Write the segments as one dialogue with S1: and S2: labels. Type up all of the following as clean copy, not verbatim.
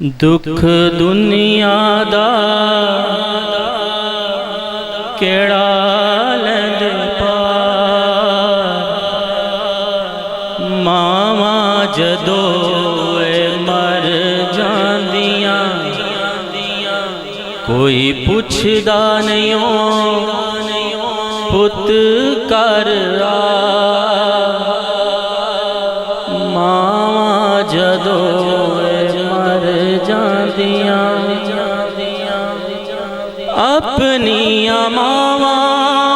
S1: दुख दुनिया दा केड़ा लैंद पार, मावा जदों मर जांदियां कोई पुछदा नहीं पुत कर आ। मावा जदों मर जांदियां अपनिया मावा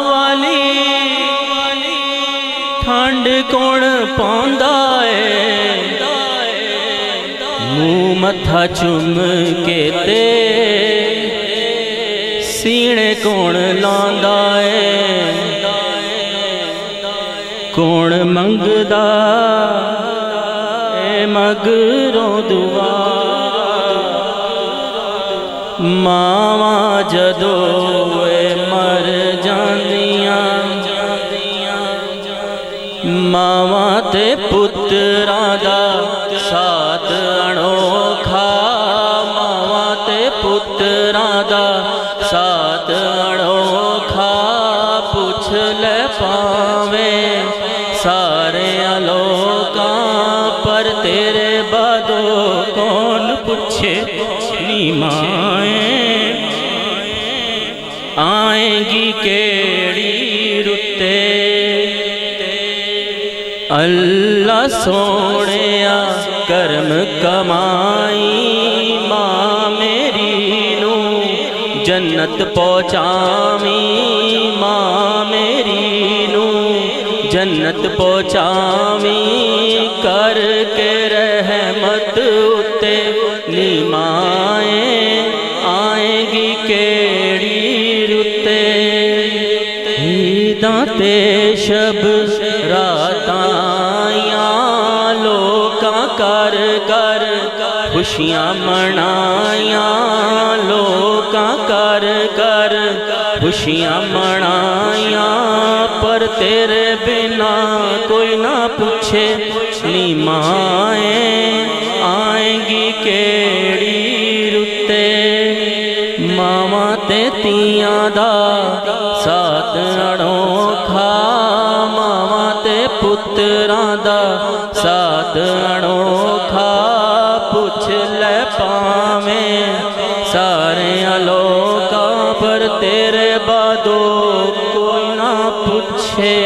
S1: वाली ठंड कौन पांदा है, मुँह मत्था चुम के ते सीने कौन लांदा है। कौन मंगदा मगरों दुआ, मावा जदों मर जांदियां मावा ते पुत्रां दा साथ अनोखा। मावा ते पुत्रां दा साथ अनोखा, पुछ ले पावें सारे लोकां पर तेरे बादो कौन पूछे नी माए। आएगी केड़ी रुते अल्लाह सोनिया करम कमाई, मां मेरी नू जन्नत पहुँचावी। मां मेरी नू जन्नत पहुँचावी, करके रहमत उते नी माए। आएगी केड़ी रुते दाते शब रातां लोकां कर कर खुशियां मनाया। लोकां कर कर खुशियां मनाया, पर तेरे बिना कोई ना पूछे नी माए। आएगी केड़ी रुते मावा ते तियां दा साथ अनोखा। मावा ते पुत्रां दा साथ अनोखा, पुछ ले पावें सारे लोकां पर तेरे बादो कोई ना पूछे।